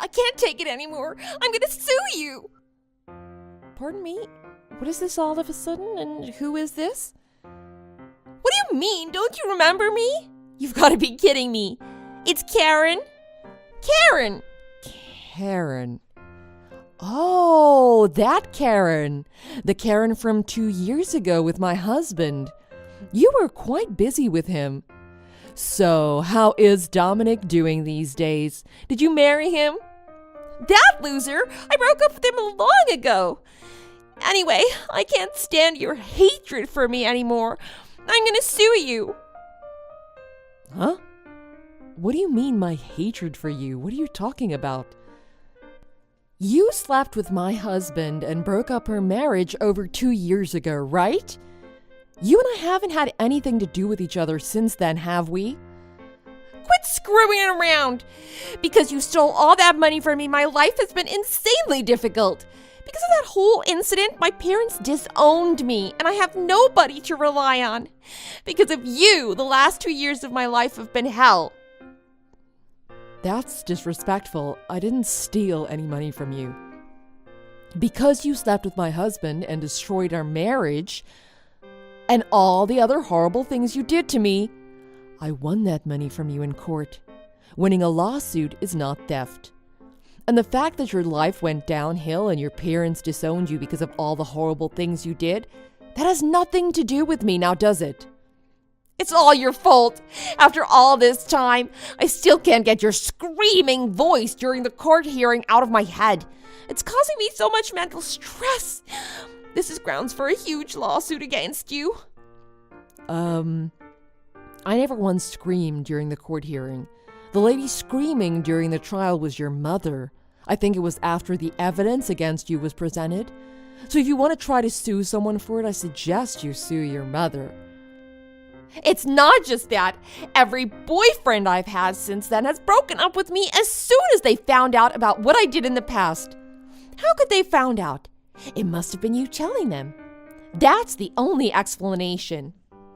I can't take it anymore. I'm gonna sue you. Pardon me? What is this all of a sudden, and who is this? What do you mean? Don't you remember me? You've got to be kidding me. It's Karen. Karen! Karen. Oh, that Karen. The Karen from 2 years ago with my husband. You were quite busy with him. So, how is Dominic doing these days? Did you marry him? That loser! I broke up with him long ago. Anyway, I can't stand your hatred for me anymore. I'm gonna sue you. Huh? What do you mean, my hatred for you? What are you talking about? You slept with my husband and broke up our marriage over 2 years ago, right? You and I haven't had anything to do with each other since then, have we? Quit screwing around! Because you stole all that money from me, my life has been insanely difficult. Because of that whole incident, my parents disowned me, and I have nobody to rely on. Because of you, the last 2 years of my life have been hell. That's disrespectful. I didn't steal any money from you. Because you slept with my husband and destroyed our marriage, and all the other horrible things you did to me, I won that money from you in court. Winning a lawsuit is not theft. And the fact that your life went downhill and your parents disowned you because of all the horrible things you did, that has nothing to do with me, now does it? It's all your fault. After all this time, I still can't get your screaming voice during the court hearing out of my head. It's causing me so much mental stress. This is grounds for a huge lawsuit against you. I never once screamed during the court hearing. The lady screaming during the trial was your mother. I think it was after the evidence against you was presented. So if you want to try to sue someone for it, I suggest you sue your mother. It's not just that. Every boyfriend I've had since then has broken up with me as soon as they found out about what I did in the past. How could they found out? It must have been you telling them. That's the only explanation.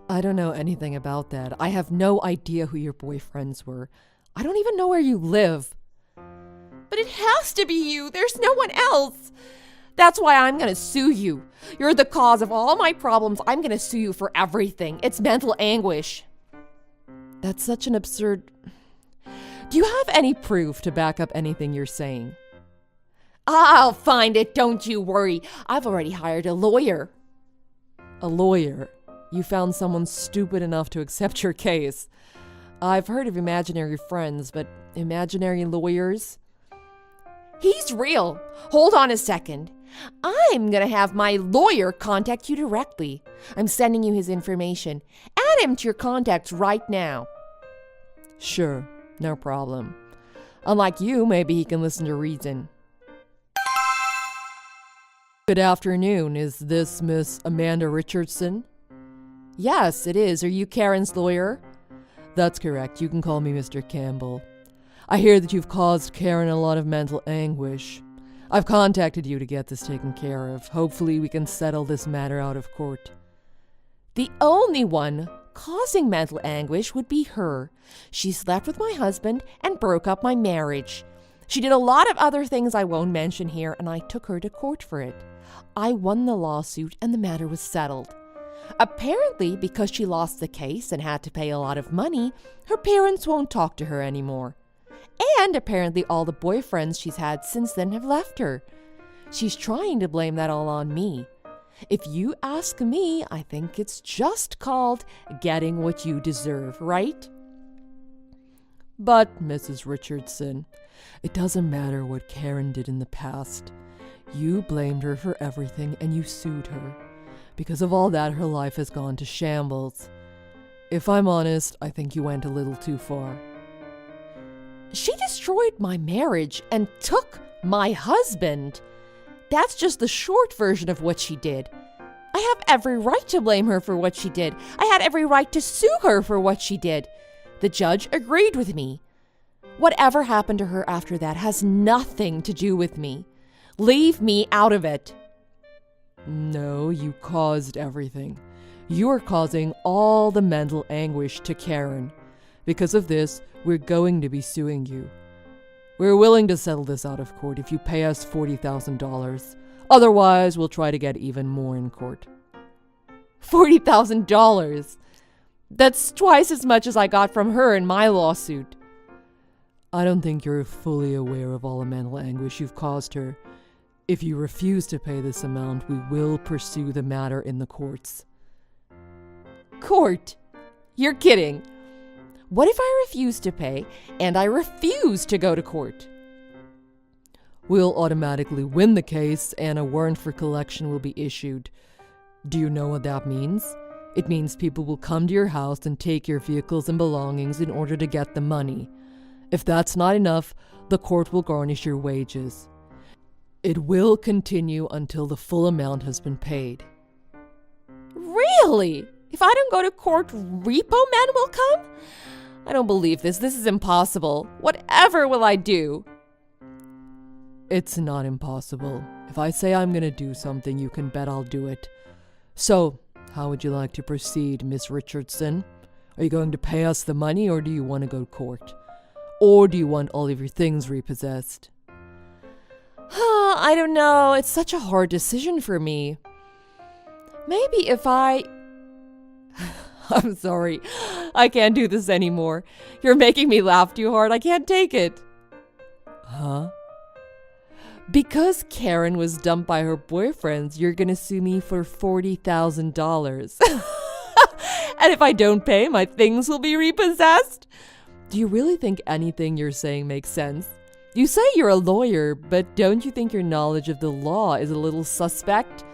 I don't know anything about that. I have no idea who your boyfriends were. I don't even know where you live. But it has to be you. There's no one else. That's why I'm going to sue you. You're the cause of all my problems. I'm going to sue you for everything. It's mental anguish. That's such an absurd... Do you have any proof to back up anything you're saying? I'll find it. Don't you worry. I've already hired a lawyer. A lawyer? You found someone stupid enough to accept your case. I've heard of imaginary friends, but imaginary lawyers? He's real. Hold on a second. I'm gonna have my lawyer contact you directly. I'm sending you his information. Add him to your contacts right now. Sure, no problem. Unlike you, maybe he can listen to reason. Good afternoon. Is this Miss Amanda Richardson? Yes, it is. Are you Karen's lawyer? That's correct. You can call me Mr. Campbell. I hear that you've caused Karen a lot of mental anguish. I've contacted you to get this taken care of. Hopefully we can settle this matter out of court. The only one causing mental anguish would be her. She slept with my husband and broke up my marriage. She did a lot of other things I won't mention here, and I took her to court for it. I won the lawsuit and the matter was settled. Apparently, because she lost the case and had to pay a lot of money, her parents won't talk to her anymore. And apparently all the boyfriends she's had since then have left her. She's trying to blame that all on me. If you ask me, I think it's just called getting what you deserve, right? But, Mrs. Richardson, it doesn't matter what Karen did in the past. You blamed her for everything and you sued her. Because of all that, her life has gone to shambles. If I'm honest, I think you went a little too far. She destroyed my marriage and took my husband. That's just the short version of what she did. I have every right to blame her for what she did. I had every right to sue her for what she did. The judge agreed with me. Whatever happened to her after that has nothing to do with me. Leave me out of it. No, you caused everything. You're causing all the mental anguish to Karen. Because of this, we're going to be suing you. We're willing to settle this out of court if you pay us $40,000. Otherwise, we'll try to get even more in court. $40,000. That's twice as much as I got from her in my lawsuit. I don't think you're fully aware of all the mental anguish you've caused her. If you refuse to pay this amount, we will pursue the matter in the courts. Court? You're kidding. What if I refuse to pay and I refuse to go to court? We'll automatically win the case and a warrant for collection will be issued. Do you know what that means? It means people will come to your house and take your vehicles and belongings in order to get the money. If that's not enough, the court will garnish your wages. It will continue until the full amount has been paid. Really? If I don't go to court, repo men will come? I don't believe this. This is impossible. Whatever will I do? It's not impossible. If I say I'm going to do something, you can bet I'll do it. So, how would you like to proceed, Miss Richardson? Are you going to pay us the money, or do you want to go to court? Or do you want all of your things repossessed? I don't know. It's such a hard decision for me. Maybe if I... I'm sorry. I can't do this anymore. You're making me laugh too hard. I can't take it. Huh? Because Karen was dumped by her boyfriends, you're gonna sue me for $40,000. And if I don't pay, my things will be repossessed? Do you really think anything you're saying makes sense? You say you're a lawyer, but don't you think your knowledge of the law is a little suspect?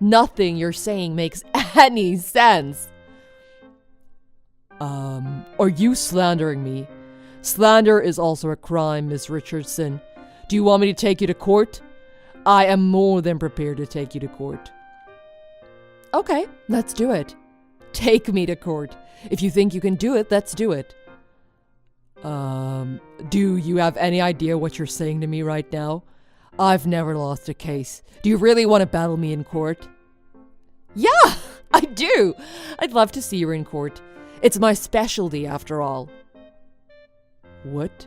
Nothing you're saying makes any sense. Are you slandering me? Slander is also a crime, Miss Richardson. Do you want me to take you to court? I am more than prepared to take you to court. Okay, let's do it. Take me to court. If you think you can do it, let's do it. Do you have any idea what you're saying to me right now? I've never lost a case. Do you really want to battle me in court? Yeah, I do. I'd love to see you in court. It's my specialty, after all. What?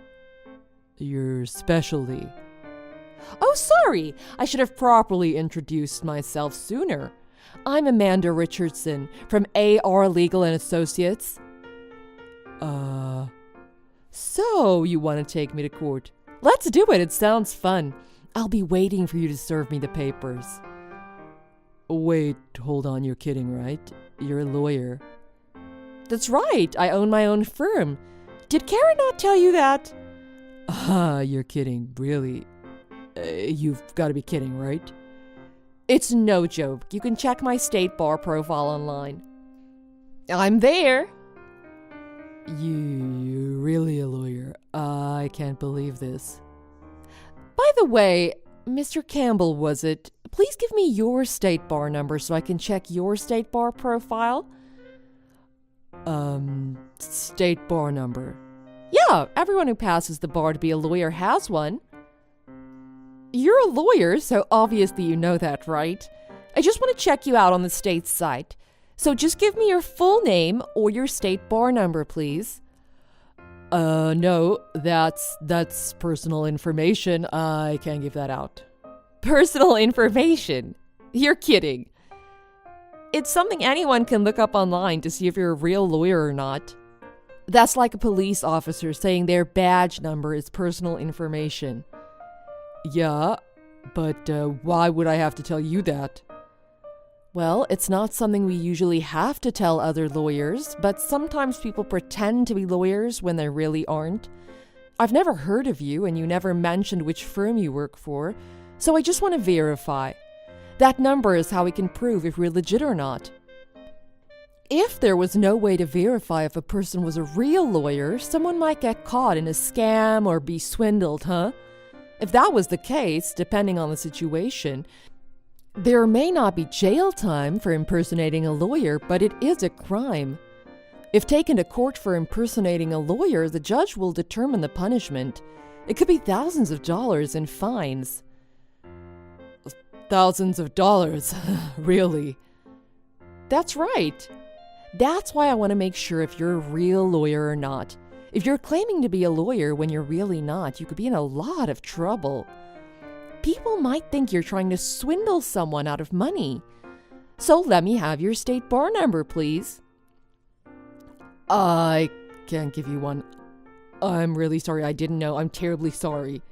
Your specialty? Oh, sorry. I should have properly introduced myself sooner. I'm Amanda Richardson from AR Legal and Associates. So you want to take me to court? Let's do it. It sounds fun. I'll be waiting for you to serve me the papers. Wait, hold on. You're kidding, right? You're a lawyer. That's right. I own my own firm. Did Karen not tell you that? You're kidding. Really? You've got to be kidding, right? It's no joke. You can check my state bar profile online. I'm there. You're really a lawyer. I can't believe this. By the way, Mr. Campbell, was it? Please give me your state bar number so I can check your state bar profile. State bar number. Yeah, everyone who passes the bar to be a lawyer has one. You're a lawyer, so obviously you know that, right? I just want to check you out on the state's site. So just give me your full name or your state bar number, please. No, that's personal information. I can't give that out. Personal information? You're kidding. It's something anyone can look up online to see if you're a real lawyer or not. That's like a police officer saying their badge number is personal information. Yeah, but why would I have to tell you that? Well, it's not something we usually have to tell other lawyers, but sometimes people pretend to be lawyers when they really aren't. I've never heard of you, and you never mentioned which firm you work for, so I just want to verify. That number is how we can prove if we're legit or not. If there was no way to verify if a person was a real lawyer, someone might get caught in a scam or be swindled, huh? If that was the case, depending on the situation, there may not be jail time for impersonating a lawyer, but it is a crime. If taken to court for impersonating a lawyer, the judge will determine the punishment. It could be thousands of dollars in fines. Thousands of dollars? Really? That's right. That's why I want to make sure if you're a real lawyer or not. If you're claiming to be a lawyer when you're really not, you could be in a lot of trouble. People might think you're trying to swindle someone out of money. So let me have your state bar number, please. I can't give you one. I'm really sorry. I didn't know. I'm terribly sorry.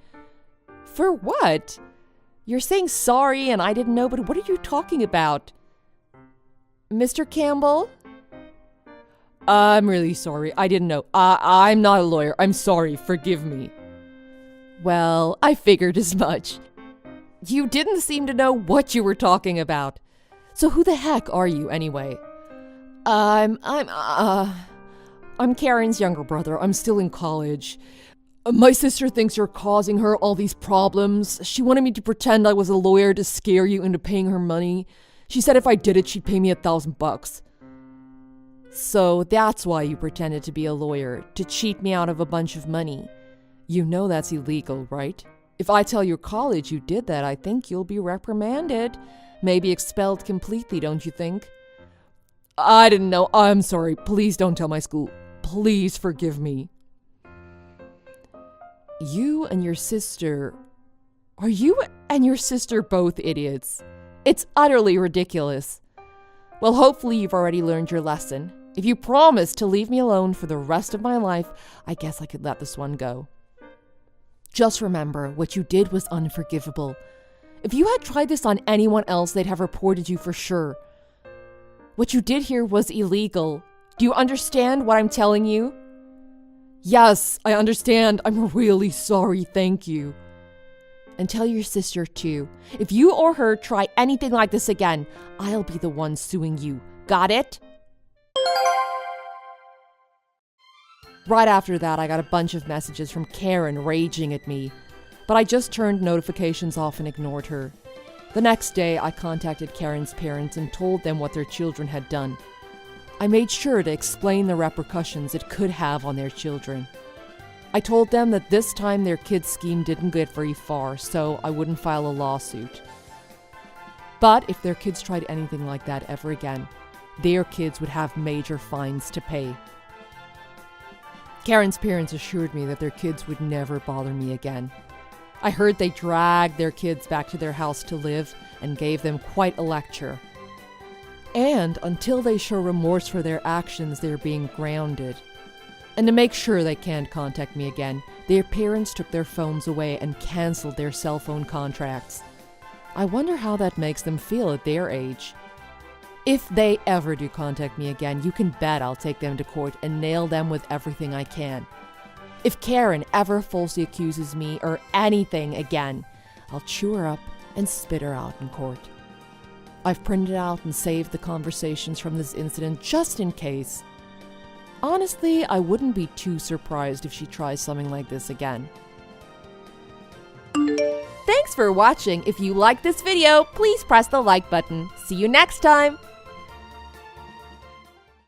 For what? You're saying sorry and I didn't know, but what are you talking about? Mr. Campbell? I'm really sorry. I didn't know. I'm not a lawyer. I'm sorry. Forgive me. Well, I figured as much. You didn't seem to know what you were talking about. So who the heck are you anyway? I'm Karen's younger brother. I'm still in college. My sister thinks you're causing her all these problems. She wanted me to pretend I was a lawyer to scare you into paying her money. She said if I did it, she'd pay me $1,000. So that's why you pretended to be a lawyer, to cheat me out of a bunch of money. You know that's illegal, right? If I tell your college you did that, I think you'll be reprimanded. Maybe expelled completely, don't you think? I didn't know. I'm sorry. Please don't tell my school. Please forgive me. You and your sister... Are you and your sister both idiots? It's utterly ridiculous. Well, hopefully you've already learned your lesson. If you promise to leave me alone for the rest of my life, I guess I could let this one go. Just remember, what you did was unforgivable. If you had tried this on anyone else, they'd have reported you for sure. What you did here was illegal. Do you understand what I'm telling you? Yes, I understand. I'm really sorry. Thank you. And tell your sister too. If you or her try anything like this again, I'll be the one suing you. Got it? Right after that, I got a bunch of messages from Karen raging at me, but I just turned notifications off and ignored her. The next day, I contacted Karen's parents and told them what their children had done. I made sure to explain the repercussions it could have on their children. I told them that this time their kid's scheme didn't get very far, so I wouldn't file a lawsuit. But if their kids tried anything like that ever again, their kids would have major fines to pay. Karen's parents assured me that their kids would never bother me again. I heard they dragged their kids back to their house to live and gave them quite a lecture. And until they show remorse for their actions, they're being grounded. And to make sure they can't contact me again, their parents took their phones away and canceled their cell phone contracts. I wonder how that makes them feel at their age. If they ever do contact me again, you can bet I'll take them to court and nail them with everything I can. If Karen ever falsely accuses me or anything again, I'll chew her up and spit her out in court. I've printed out and saved the conversations from this incident just in case. Honestly, I wouldn't be too surprised if she tries something like this again. Thanks for watching. If you liked this video, please press the like button. See you next time!